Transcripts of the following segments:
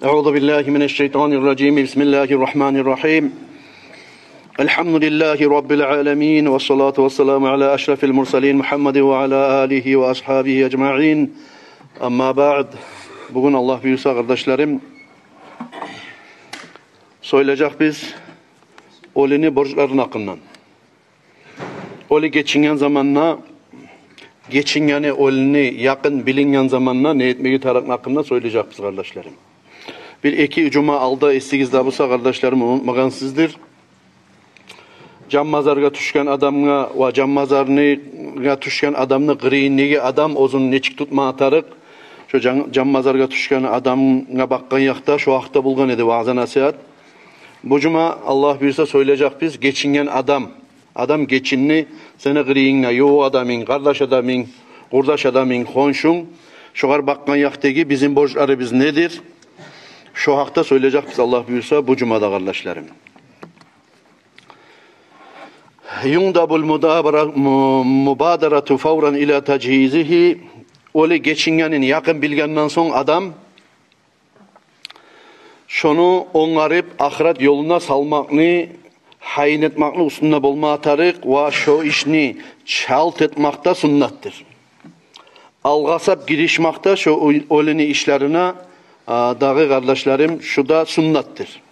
Euzu billahi mineşşeytanirracim. Bismillahirrahmanirrahim. Elhamdülillahi rabbil alamin ve salatu vesselamu ala eşrefil murselin Muhammed ve ala alihi ve ashabihi ecmaîn. Amma ba'd. Bugün Allah buyursa kardeşlerim, söyleyecek biz olini borçların hakkından. Oli geçingen zamanla geçingeni olini yakın bilingen zamanla ne etmeyi tarakın hakkında söyleyecek biz kardeşlerim. Bir iki cuma aldı estigizde bulsa kardeşlerim unutmagansızdır. Cam mazarga düşken adamga ve cam mazarga düşken adamны gırıyınligi adam ozun neçik tutma atarık. Şu cam mazarga düşken adamga bakkan yakta şu hakta bulgan edi vaazı nasihat. Bu cuma Allah buyursa söyleyecek biz geçingen adam geçinni seni gırıyınla yo adamın, kardeş adamın, kurdaş adamın, konşun şugar bakkan yaktaki bizim borçları biz nedir? Şu hakta söyleyecek biz Allah buyursa bu cumada kardeşlerim. Yundabul mubadaratu fawran ila tecihizihi. Oli geçingenin yakın bilgenden son adam şunu onarıp ahiret yoluna salmakni, hayin etmakni üstünde bulma atarık ve şu işini çalt etmakta sunnattır. Algasap girişmakta şu olini işlerine dağı kardeşlerim şu da sunnattır.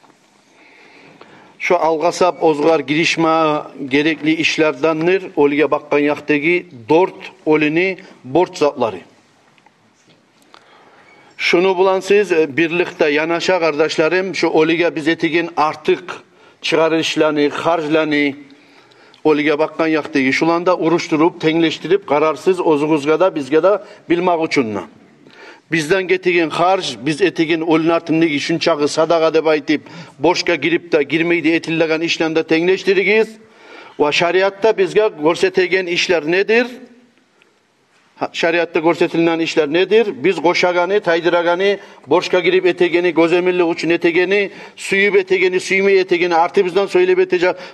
Şu algasap ozgar girişme gerekli işlerdendir. Oliye bakkan yaktaki dört olini borç zatları. Şunu bulan siz birlikte yanaşa kardeşlerim şu oliye biz etigin artık çıkarışlarını, harclarını oliye bakkan yaktaki şulanda uruşturup, tenleştirip kararsız ozuguzgada bizge de bilmek uçunna. Bizden getigin harç, biz etigin olunartındaki şunçağı sadaka deb aytip, borçka girip de girmeydi etillegan işlerde tenleştirigiz. Ve şariatta bizge görsetegen işler nedir? Şariatta görsetilinen işler nedir? Biz koşagani, taydıragani, borçka girip etegeni, gözemirli uçun etegeni, suyup etegeni, suyumayı etegeni, artı bizden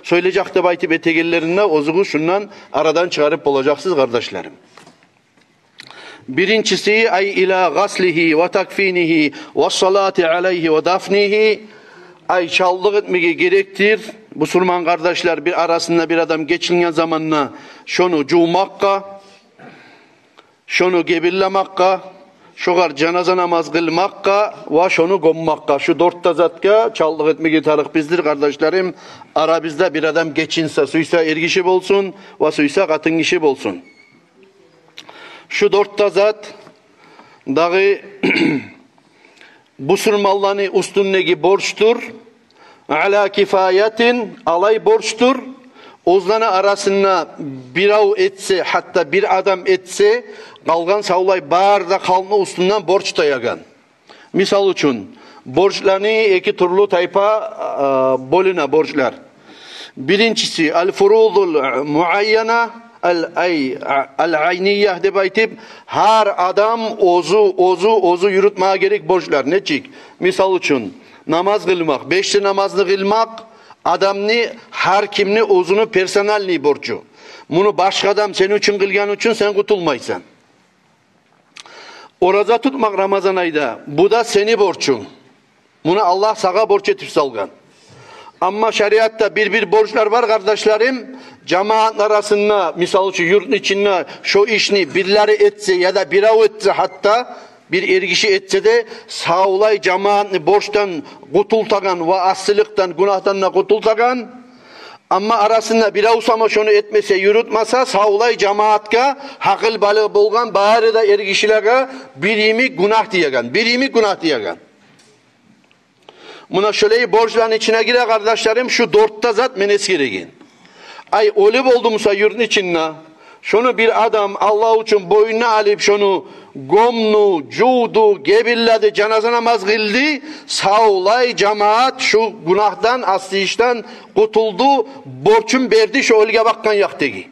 söyleyecek de baytip etegenlerine ozugu şundan aradan çıkarıp olacaksınız kardeşlerim. Birincisi ay ila gaslihi ve takfinihi ve salati aleyhi ve dafnihi ay çallık etmeyi gerektir. Bu Müslüman kardeşler bir arasında bir adam geçingen zamanla şunu cumakka, şunu gebirlemakka, şugar cenaze namaz kılmakka ve şunu gommakka. Şu dört tazatka çallık etmeyi tarık bizdir kardeşlerim. Ara bizde bir adam geçinse suysa ergişi bolsun ve suysa katın işi bolsun. Şu dörtte zat dağı bu sürmallani üstündeki borçtur. Ala kifayetin alay borçtur. Ozlana arasında bir av etse hatta bir adam etse kalgan savlay barda kalma üstünden borç dayagan. Misal için borçlarını iki türlü tayfa boluna borçlar. Birincisi al furudul muayyana el-ayniyah deb aytip her adam ozu yürütmeye gerek borçlar. Neçik? Misal için namaz kılmak, beşli namazını kılmak adamni her kimni ozunu personalni borcu. Bunu başka adam senin için kılgan için sen kurtulmaysan. Oraza tutmak Ramazan ayda bu da seni borçun. Bunu Allah sana borç etip salgan. Ama şeriatta bir borçlar var kardeşlerim. Cemaat arasında misal için yurtun içinde şu işini birileri etse ya da bir av etse hatta bir ergişi etse de sağolay cemaatni borçtan kurtultagan ve asılıktan günahtan kurtultagan. Ama arasında bir avsama şunu etmese yürütmasa sağolay cemaatka hakıl balığı bulgan bari da ergişilere birimi günah diyegan. Buna şöyle borçların içine gire kardeşlerim şu dörtte zat menes geregin. Ay olip oldumsa yurdun içinde şunu bir adam Allah için boynuna alıp şunu gomnu, cudu, gebilledi, cenaze namaz kıldı. Sağolay cemaat şu günahtan, aslı işten kurtuldu. Borçun verdi şu olga bakkan yaktaki.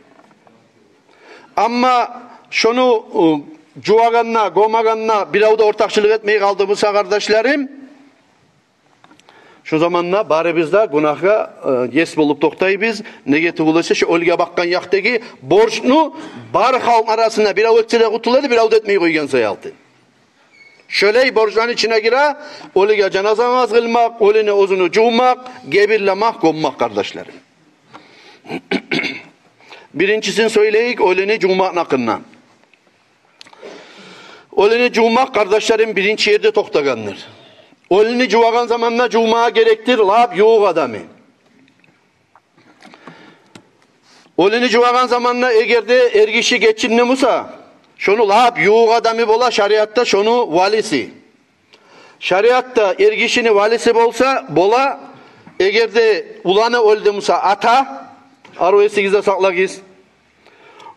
Ama şunu cuvaganla, gomaganla bir avda ortakçılık etmeyi kaldığımızsa kardeşlerim şu zamanla bari bizde günahga yes bulup toktayız. Nege tuğulası şu olga bakkan yaktaki borçnu bar halk arasında bir av etse de kurtuladı bir av etmeyi koygan sayaltı. Şöyle borçların içine gire, oliga cenaze namaz kılmak, olini ozunu cumak, gebirlemek, gommak kardeşlerim. Birincisini söyleyik, olini cumak nakından. Olini cumak kardeşlerim birinci yerde toktagandır. Olini cuvagan zamanla cumağa gerektir, lab yoğuk adamı. Olini cuvagan zamanla egerde ergişi geçinli musa, şunu lab yoğuk adamı bola şariatta şunu valisi. Şariatta ergişini valisi bolsa bola, egerde ulanı öldü musa ata, arı 8'de saklagiz.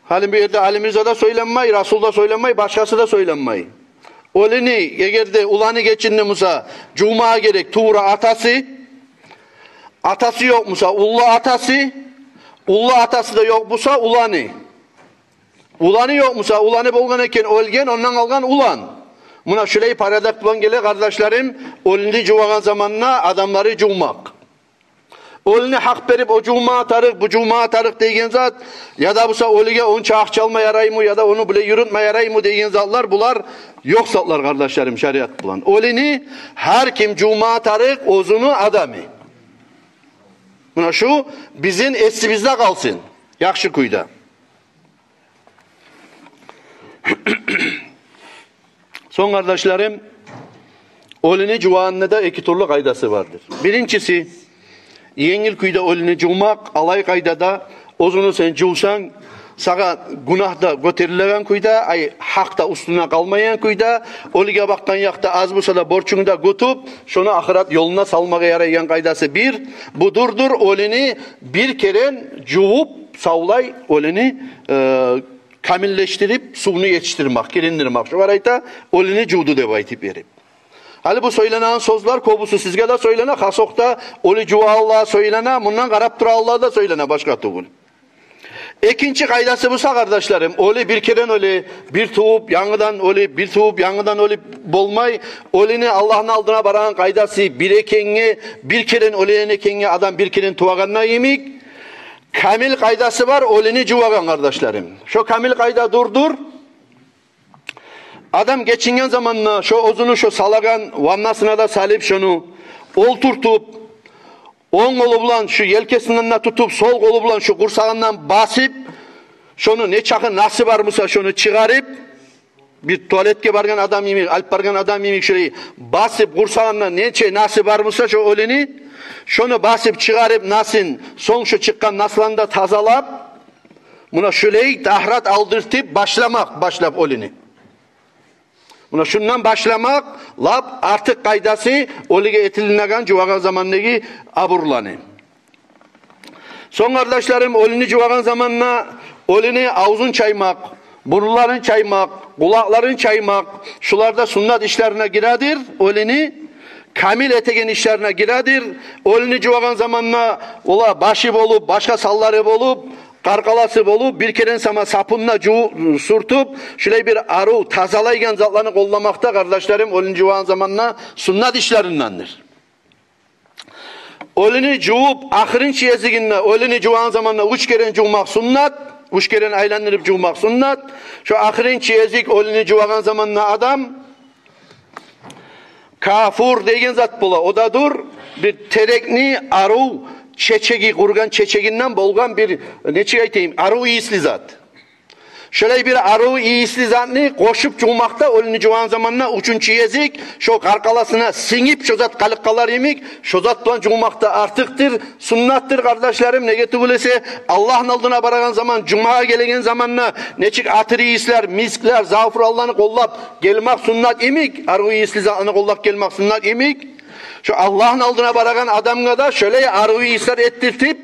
Halim bir yerde Ali Mirza da söylenmeyi, Resul da söylenmeyi, başkası da söylenmeyi. Olini egerde ulanı geçinli musa, cumağa gerek tuğra atası, atası yok musa, ulla atası, ulla atası da yok musa, ulanı. Ulanı yok musa, ulanı bolgan eken ölgen, ondan algan ulan. Buna şöyle paradak bulan gele kardeşlerim, olini cuvagan zamanına adamları cumak. Olini hak berip o cuma tarık, bu cuma tarık degen zat, ya da busa olige onça hak çalma yarayımı ya da onu bile yürütme yarayımı degen zatlar, bular yok zatlar kardeşlerim şeriat bulan. Olini her kim cuma tarık ozunu adamı. Buna şu bizim esimizde kalsın. Yakşı kuyda. Son kardeşlerim, olini cuvanında iki türlü kaydası vardır. Birincisi, yengil kuyda olini cumak, alay kaydada, ozunu sen culsan, sana günahda göterilen kuyda, ay hakta üstüne kalmayan kuyda, oliga baktan yakta az bulsa da borçunda götüp, şunu ahiret yoluna salmaya yarayan kaydası bir, budurdur olini bir kere cuvup, savlay olini kamilleştirip, suvunu yetiştirmek, kirindirmek. Şu arayta olini cudu devaytip verip. Hali bu söylenen sözler kobusu sizge de söylene, hasokta oli cuva Allah'a söylene, bundan garap dura Allah'a da söylene, başka tuğul. İkinci kaydası busa kardeşlerim, oli bir keren oli bir tuğup yanıdan oli bir tuğup yanıdan oli bolmay, olini Allah'ın aldığına baran kaydası bir ekenge, bir keren oliyene ekenge adam bir keren tuvaganına yemik, kamil kaydası var, olini cuvagan kardeşlerim. Şu kamil kayda durdur, adam geçingen zamanla şu ozunu şu salagan vannasına da salip şunu olturtup, on kolu bulan şu yelkesinden de tutup, sol kolu bulan şu kursağından basıp, şunu ne çakı nasıl varmışsa şunu çıkarıp, bir tuvaletke bargan adam yemik, alp bargan adam yemik şöyle basıp kursağından ne nasıl varmışsa şu olini, şunu basıp çıkarıp nasın, son şu çıkan nasılanda tazalap, buna şöyle tahrat aldırtıp başlap olini. Buna şundan başlamak, lab artık kaydası olige etilinegan cuvagan zamandaki aburlanı. Son kardeşlerim olini cuvagan zamanla olini ağzın çaymak, burunların çaymak, kulakların çaymak, şularda sünnet işlerine giredir, olini kamil etegen işlerine giredir. Olini cuvagan zamanla ola başı bolup, başka salları bolup, karkalası bolup, bir kere sama sapınla surtup, şöyle bir arı tazalaygen zatlarını kollamakta kardeşlerim, olini cuvagan zamanla sünnet işlerindendir. Olini cuvup, ahirin çiyeziginle, olini cuvagan zamanla üç kere cumak sünnet, üç kere aylandırıp cumak sünnet, şu ahirin çiyezik olini cuvagan zamanla adam, kafur degen zat bola, o da dur, bir terekni arı, çeçegi kurgan çeçeginden bolgan bir neçe aytayım arı iyisli zat. Şöyle bir arı iyisli zatını koşup cumakta olini cuvan zamanına üçüncü yezik şu karkalasına singip şu zat kalıkkalar yemek şu zat tuan cumakta artıktır, sunnattır kardeşlerim. Ne getirülese Allah'ın aldığına baragan zaman cumaya gelegen zamanına neçik atır iyisler, miskler, zafur Allah'ını kollap gelmek sunnat yemek, arı iyisli zatını kollap gelmek sunnat yemek. Şu Allah'ın aldığına baragan adamga da şöyle arıyı isar ettirtip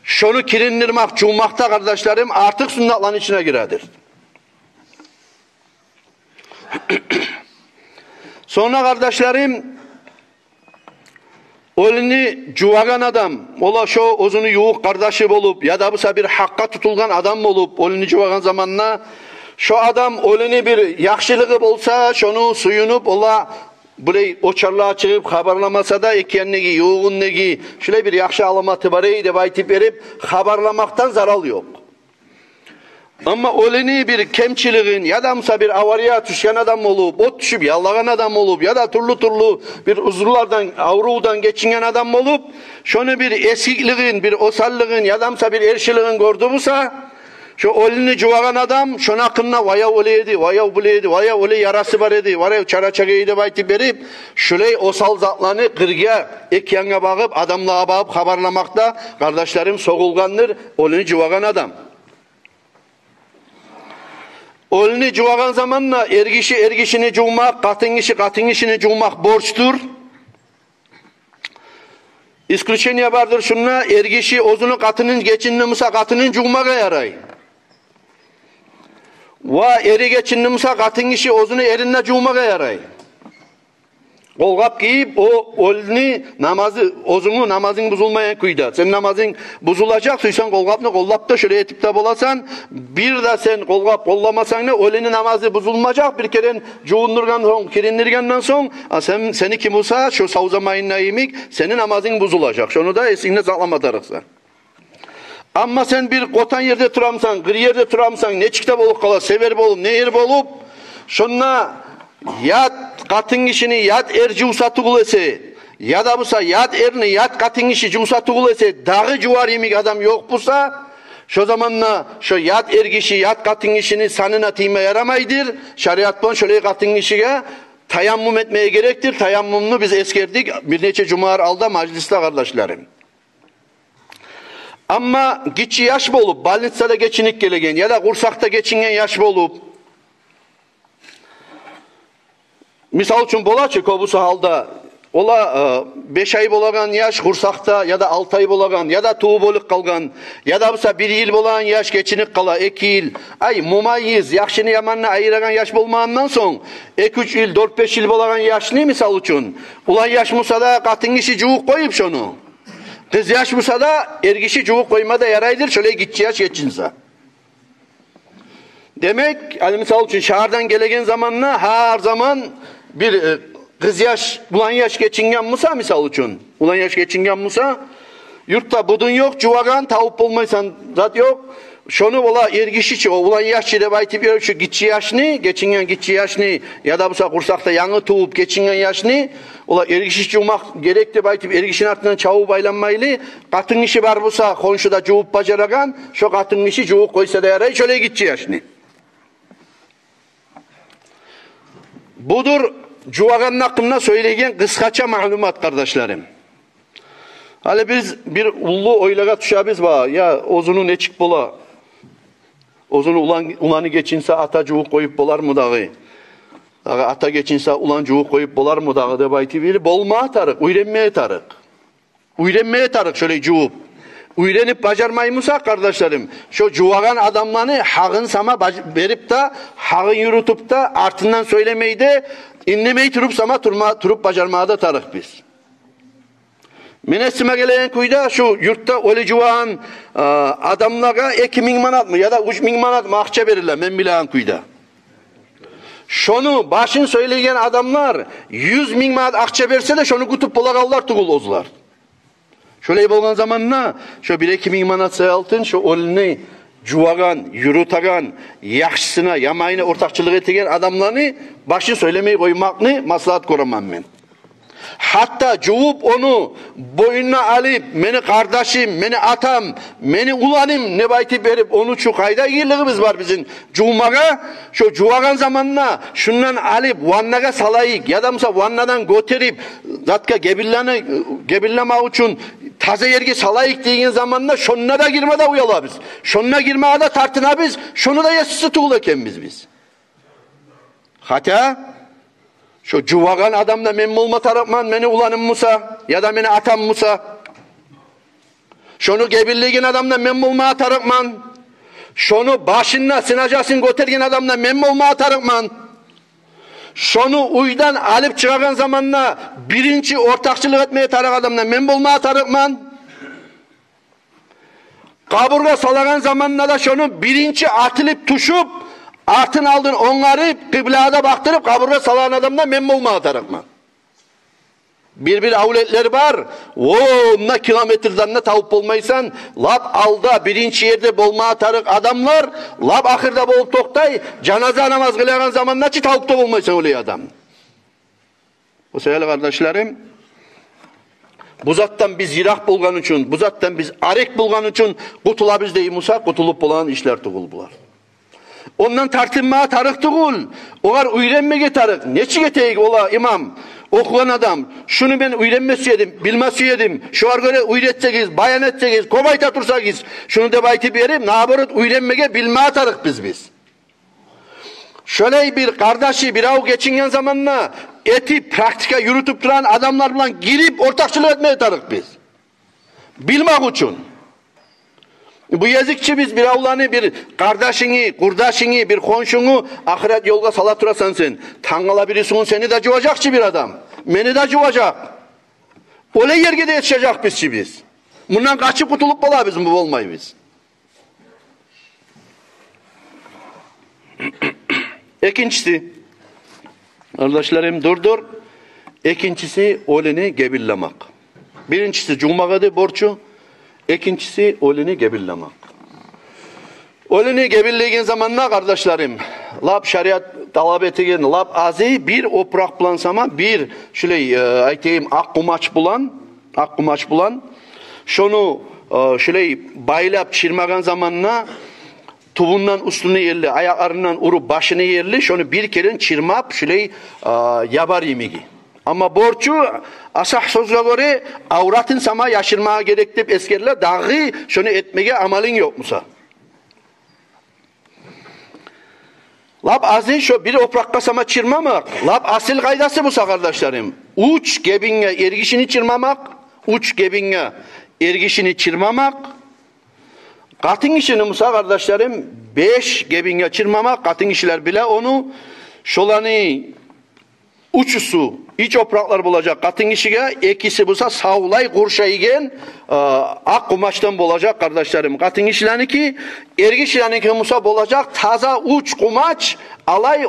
şunu kirindirmek, cumakta kardeşlerim artık sünnatların içine giredir. Sonra kardeşlerim olini cuvagan adam, ola şu ozunu yuğuk kardeşi olup ya da bu bir hakka tutulgan adam olup olini cuvagan zamanına şu adam olini bir yakşılığı olsa şunu suyunup ola böyle oçarlığa çıkıp haberlamasa da ekennegi, yoğunnegi, şöyle bir yakşı alamatı var de baytip verip haberlamaktan zaral yok. Ama oleni bir kemçiliğin ya da bir avariya düşen adam olup, ot düşüp yallagan adam olup ya da turlu bir uzurlardan, avrudan geçingen adam olup, şunu bir eskikliğin, bir osallığın ya da bir erşiliğin gördüyse, şu oleni juvagan adam şunun hakkında vaya oleydi, vaya buleydi, vaya oley yarası var edi, vaya çaraçagaydı baytı berip, şuley osal zatlarını kırga, ekyanga bakıp, adamlığa bakıp haberlamakta, kardeşlerim soğulgandır, oleni juvagan adam. Oleni juvagan zamanla ergişini jumak, katın işini jumak borçtur. İsключение vardır şunla, ergişi ozunu katının geçinli musa katının jumaka yaray. Va eri geçinli musa katın işi ozunu erinle jumaka yaray. Kolgap giyip o olni namazı, ozunu namazın buzulmayan kuyda. Sen namazın buzulacak, sen kolgapını kollap da şöyle etip de bolasan, bir de sen kolgap kollamasan ne, olni namazı buzulmayacak, bir kere juğundurgan son, kirindirgenden son, seni kim olsa, şu savzamayın naimik, senin namazın buzulacak. Şunu da esinde saklamadarıksa. Ama sen bir kotan yerde turamsan, gri yerde turamsan, ne çıkta bolup kala, sever bolup, ne yer bolup, şunla, yat katın işini yat erci usatı ese ya da busa yat erini yat katın işi cusatı ese dağı cuvar yemik adam yok busa şu zamanla şu yat ergişi yat katın işini sanına time yaramaydır. Şeriattan şöyle katın işine tayammum etmeye gerektir. Tayammumunu biz eskerdik bir neçe cumalar aldı mecliste kardeşlerim. Ama gitçi yaş bolup balnitsada geçinik gelegen ya da kursakta geçingen yaş bolup misal için bolaçı kobusu halda ola 5 ay bolagan yaş kursakta ya da 6 ay bolagan ya da tuğu bolup kalgan ya da busa 1 yıl bolagan yaş geçinik kala 2 yıl ay mumayyiz yakşını yamanını ayıragan yaş bolmağından son 2-3 yıl 4-5 yıl bolagan yaş ne misal için ulan yaş musada katın işi cuğuk koyup şunu kız yaş musada ergişi cuğuk koymada yaraydır şöyle gitçi yaş geçinse. Demek misal için şehirden gelegen zamanla her zaman bir kız yaş, ulan yaş geçingen musa misal için. Ulan yaş geçingen musa yurtta budun yok, cuvagan tavuk bulmaysan zat yok. Şunu ola ergişiçi, o ulan yaşçı da baytip yok şu gitçi yaşını, geçingen gitçi yaşını ya da busa kursakta yanı tuğup geçingen yaşını ola ergişiçi olmak gerekli baytip ergişin ardından çavu baylanmaylı. Katın işi var busa konşuda cuğup bacaragan, şu katın işi cuğup koysa da yaray şöyle gitçi yaşını. Budur Cuvagan'ın hakkında söyleyeceğim kıskaça malumat kardeşlerim. Hani biz bir ulu oylaga düşabiz var. Ya ozunu ne çık bola? Ozunu ulanı geçinse ata cuğuk koyup bolar mı dağı? Ata geçinse ulan cuğuk koyup bolar mı dağı de bayti biri bolma tarık, uyrenmeye tarık. Uyrenmeye tarık şöyle cuğup. Uyrenip bacarmayımıza kardeşlerim, şu cuvagan adamlarını hağın sama verip de, hağın yürütüp de, ardından söylemeyi de, inlemeyi turup sama turup bacarmaya da tarık biz. Minnesime gelen kuyda şu yurtta öyle cuvagan adamlara 2.000 manat mı ya da 3.000 manat mı akça verirler men bilen kuyda. Şunu başın söyleyen adamlar 100.000 manat akça verse de şunu kutup bulakallar tuğulozlar. Şöyle bolgan zamanla şu 1-2 manat sayaltın şu olini cuvagan, yürütagan, yaxşısına, yamayına ortakçılık ettiğin adamlarını başın söylemeyi koymakını maslahat koramam ben. Hatta cuvup onu boynuna alıp, beni kardeşim, beni atam, beni ulanım ne bayti verip onu şu kayda iyiliğimiz var bizim cuvmaga. Şu cuvagan zamanla şundan alıp vannaga salayık ya da mesela vannadan götürüp zatka gebirleme için taze yerge salayık dediğin zamanla şununa da girme de uyala biz. Şununa girmeye de tartına biz, şunu da yasısı tuğuleken biz. Hatta şu cuvagan adamla men olma tarafman beni ulanım Musa ya da beni atam Musa. Şunu gebirliğin adamla men olma tarafman. Şunu başınla sınacasın götürgen adamla men olma tarafman. Şunu uydan alıp çıkaran zamanla birinci ortakçılık etmeye tarak adamla men olma tarafman. Kaburga salagan zamanla da şunu birinci atılıp tuşup artın aldın onları kıblada baktırıp kaburga salan adamdan memnun olma atarıkman. Bir avletler var. Ona kilometreden ne tavıp olmaysan, lap alda birinci yerde bolma tarık adamlar, lap ahırda bolup toktay, canaza namaz kılayan zaman naçı tavıp da olmaysan öyle adam. O sevgili kardeşlerim, bu zattan biz yirak bulgan için, bu zattan biz arek bulgan için kutula biz deyim olsa, kutulup bulan işler tuğul bular. Ondan tartınmaya tarık tuğul, olar uyrenmege tarık, neçi geteyik ola imam, okuyan adam, şunu ben uyrenmeseydim, bilmeseydim, şu var göre uyretsegiz, bayan etsegiz, kobayta tursagiz, şunu da baytip yerim, nabarut uyrenmege bilmeye tarık biz. Şöyle bir kardeşi bir av geçingen zamanla eti praktika yürütüp duran adamlarla girip ortakçılık etmeye tarık biz. Bilmek için. Bu yazıkçı biz bir avlanı, bir kardeşini, kurdaşını, bir konşunu ahiret yolga salat durasan sen. Tanrıla birisin seni de cıvacakçı bir adam. Beni de cıvacak. Öyle yerge de yetişecek biz. Bundan kaçıp kutulup bala bizim bu olmayı biz. İkincisi, kardeşlerim dur. İkincisi oleni gebirlemek. Birincisi cumagadı borçu. İkincisi oleni gebirlemek. Oleni gebirlegen zamanla kardeşlerim, lap şeriat talep etigen lap azı bir oprak plansama bir şöyle aytayım ak kumaç bulan, şunu şöyle baylap çirmagan zamanla tuvundan üstünü yerli, ayaklarından urup başını yerli, şunu bir kere çirmap şöyle yabar yemeği. Ama borcu asah sözüne göre avratın sama yaşırmaya gerek deyip eskerler dağı şunu etmeye amalın yok musa? Lap azı şu bir oprakka sama çirmamak, lap asil kaydası busa kardeşlerim. Uç gebinge ergişini çirmamak, katın işini musa kardeşlerim 5 gebinge çirmamak, katın işler bile onu şolanı uçusu, iç opraklar bulacak katın işige, ekisi bulsa savlay kurşaygen ak kumaçtan bulacak kardeşlerim. Katın işlerini ki, ergi işlerini ki musa bulacak taza uç kumaç, alay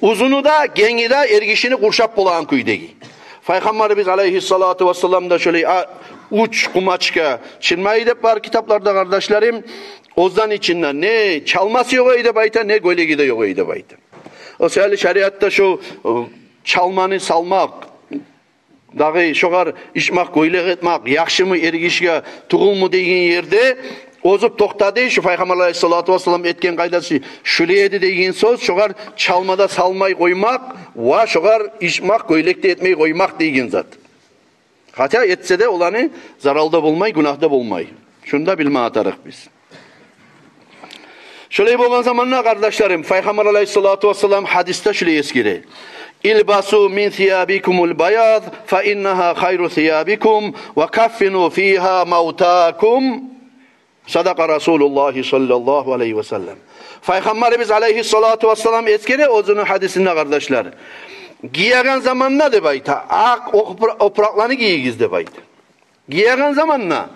uzunu da gengi de ergişini kurşap bulan küydegi. Peygamberimiz aleyhissalatu vesselam da şöyle uç kumaçka çinmayı da var kitaplarda kardeşlerim. Ozdan içinden ne çalması yok eyde bayta, ne gölegi de yok eyde bayta. O sebeple şeriatta şu çalmanı salmak, dağı şoğar işmak, göylek etmek, yakşı mı ergişke, tuğul mu degen yerde ozup toktadı. Şu Peygamber aleyhissalatu vesselam etken kaydası şüleyedi degen söz, şoğar çalmada salmayı koymak, va şoğar işmak, göylekte etmeyi koymak degen zat. Hatta etse de olanı zaralda bulmay, günahda bulmay. Şunu da bilme atarık biz. Şöyle bolgan zamanla kardeşlerim, Peygamber aleyhissalatu vesselam hadiste şöyle eskiri. İlbasu min thiyabikumul bayad fa innaha hayru thiyabikum ve kaffinu fiha mautakum. Sadaka Resulullah sallallahu aleyhi ve sellem. Peygamberimiz aleyhissalatu vesselam eskiri ozunu hadisinde kardeşler. Giyagan zamanla de bayta, ak opraklarını giyigiz de bayta. Giyagan zamanla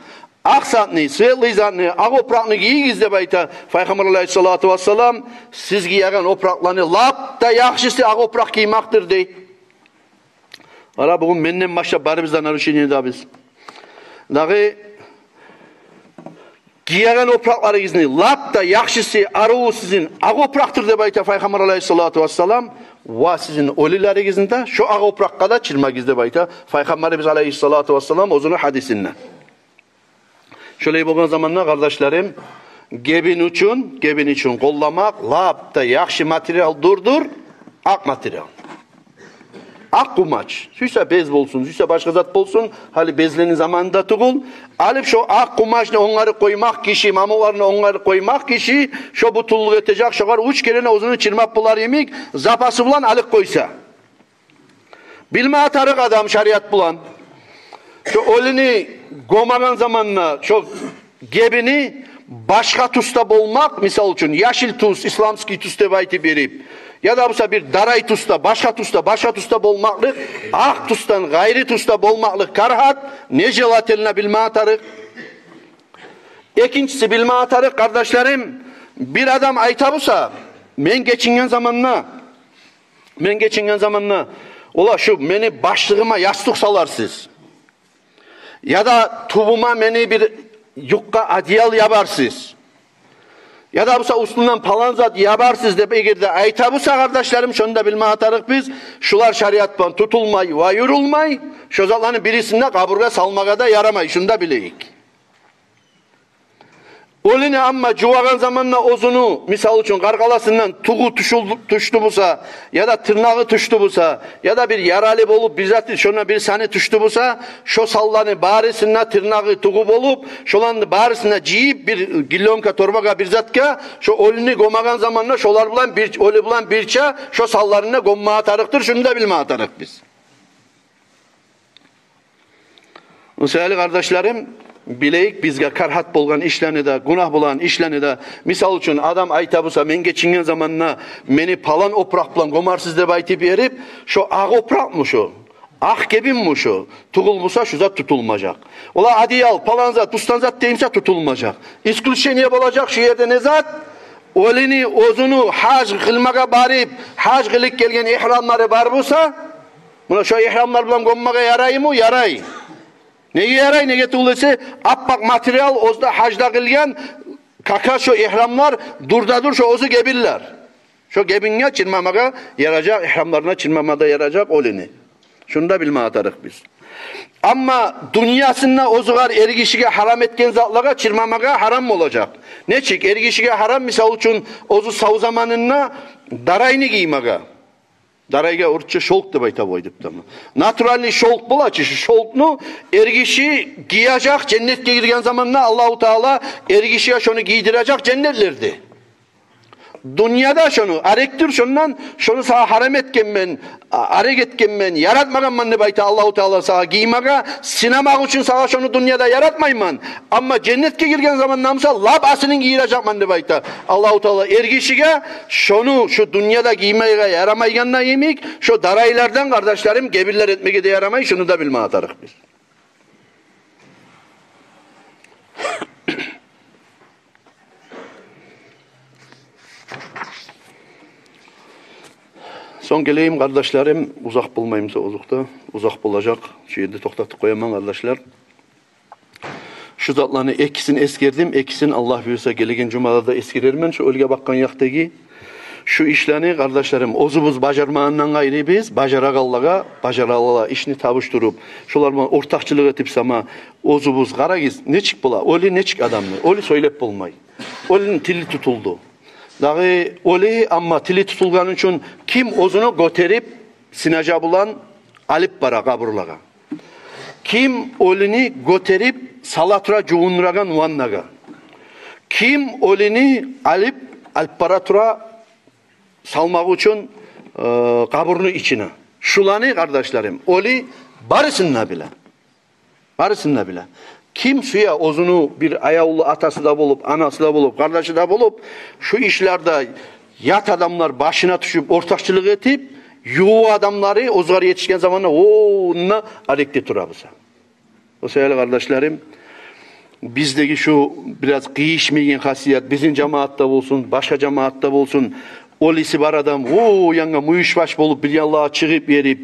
ak zatını, svetli zatını, ak oprakını giyigiz de bayta. Peygamber aleyhissalatu vesselam siz giyagan opraklarını lap da yakşısı ak oprak giymaktır dey. Ara bugün menden başta barımızdan arışın da biz. Dağı giyagan oprakları gizni lap da yakşısı arığı sizin ak opraktır de bayta Peygamber aleyhissalatu vesselam. Va sizin olileri gizinde şu ak oprakka da çirma gizde bayta. Peygamberimiz aleyhissalatu vesselam ozunu hadisinden. Şöyle bolgan zamanla kardeşlerim, gebin için kollamak, lap da yakşı materyal durdur, ak materyal. Ak kumaç, süyse bez bolsun, süyse başka zat bolsun, hali bezlerin zamanında tuğul, alıp şu ak kumaçını onları koymak kişi, mamularını onları koymak kişi, şu butulluğu etecek, şoğar uç kerene uzunu çirmak bular yemek, zapası bulan alık koysa. Bilme atarık adam şariat bulan. Şu olini gomagan zamanla, şu gebini başka tusta bolmak, misal için yaşil tuz, İslamski tuz tebayiti berip, ya da bu bir daray tusta, başka tusta bolmaklık, ak tustan gayri tusta bolmaklık karhat, ne jelateline bilme atarık. İkincisi bilme atarık kardeşlerim, bir adam ayta busa, men geçingen zamanla, Ola şu meni başlığıma yastık salarsız. Ya da tubuma meni bir yukka adiyal yaparsız. Ya da busa ustundan palan zat yaparsız dep egerde ayta busa kardeşlerim şunu da bilme atarık biz. Şular şariattan tutulmay ve yürülmay. Şu zatların birisinde kaburga salmaga da yaramay. Şunu da bileyik. Olini amma juvagan zamanla ozunu misal için kargalasından tuğu tuştu busa ya da tırnağı tuştu busa ya da bir yaralı bolup bizzat şuna bir sani tuştu busa şu sallanı barisine tırnağı tuğu bolup şolanı barisine ciyip bir gillonka torbaga birzatka şu olini gomagan zamanla şolar bulan bir oli bulan birça şu sallarına gomma atarıktır. Şunu da bilme atarık biz. Değerli kardeşlerim, bileyik bizge karhat bolgan işlerini de, günah bolan işlerini de, misal üçün adam ayta busa, men geçingen zamanına meni palan oprak bulan gomarsız deb aytip berip, şu ağ oprak mı şu? Ak gebin mu şu? Tuğulmusa şu zat tutulmayacak. Ola adiyal, palan zat, bustan zat deyimse tutulmayacak. İskülşeniye olacak şu yerde ne zat? Olini, ozunu, hac kılmaga barip, hac kılık gelgen ihramları bar busa, buna şu ihramlar bulan gommaga yaray mı? Yaray. Neye yaray, nege tuğulese, appak materyal ozda hacda kılgen, kaka şu ihramlar, durda dur şu ozu gebirler. Şu gebinge çirmamaga yarayacak, ihramlarına çirmamada yarayacak olini. Şunu da bilme atarık biz. Ama dünyasında ozugar ergişige haram etken zatlara çirmamaga haram olacak. Ne çık? Ergişige haram misal için ozu sav zamanına darayını giymaga. Darayga urtça şolk da bayta boydup da mı? Naturalni şolk bulaçı şu şolknu ergişi giyecek cennetke girgen zamanına Allahu Teala ergişiye şunu giydirecek cennetlerdi. Dünyada şunu arektir şundan şunu sağa haram etken ben arek etken ben yaratmagan man ne bayta Allahu Teala sağa giymaga sinemak için sağa şunu dünyada yaratmayman ama cennetke girgen zaman namsa lab asının giyirecek man ne bayta Allahu Teala ergişige şunu şu dünyada giymeye yaramayganına yemek şu daraylardan kardeşlerim gebirler etmeye de yaramay şunu da bilme atarık biz. Son geleyim kardeşlerim, uzak bulmayımsa uzakta, uzak bulacak. Şeyde toktatıp koyamam kardeşler. Şu zatlarını ekisini eskerdim, ekisini Allah büyürse gelegen cumada da eskirirmen. Şu ölge bakkan yaktaki. Şu işlerini kardeşlerim, ozubuz bacarmağından gayri biz, bacarak Allah'a, bacaralağa işini tavuşturup, şularla ortakçılık etip sama, ozubuz karagiz, ne çık bula, oli ne çık adamlı, oli söylep bulmay. Olinin tili tutuldu. Dağı oli ama tili tutulgan için kim ozunu göterip sinaca bulan alip bara kaburlaga. Kim olini göterip salatura cuğunragan vannaga. Kim olini alip alparatura salmak için kaburunu içine. Şulanı kardeşlerim oli barısınla bile. Barısınla bile. Kim suya ozunu bir ayavlu atası da bulup, anası da bulup, kardeşi de bulup, şu işlerde yat adamlar başına düşüp, ortakçılık etip, yuva adamları ozgar yetişken zamanla oğunla hareketi turabısa. O sevgili kardeşlerim, bizdeki şu biraz kıyışmayan hasiyet, bizim cemaatta olsun, başka cemaatta olsun, olisi var adam, o yanga muyuşbaş bolup bir Allah'a çıkıp verip,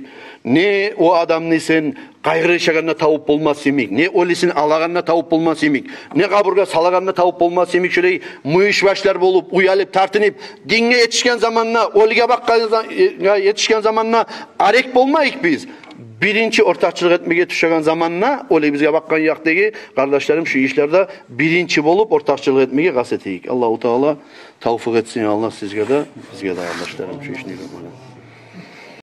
ne o adam ne sen kaygırı yaşaganına tavuk bulmaz yemek, ne olisin alaganına tavuk bulmaz yemek, ne kaburga salaganına tavuk bulmaz yemek, şöyle muyuşbaşlar bolup, uyalıp, tartınıp, dinle yetişken zamanla, oliga bakkan yetişken zamanla arek bulmayık biz. Birinci ortakçılık etmeye düşen zamanla, oli bizge bakkan yaktaki kardeşlerim şu işlerde birinci bolup ortakçılık etmeye gazeteyik. Allah-u Teala tavfik etsin Allah sizge de, bizge de kardeşlerim şu işini yapmaya.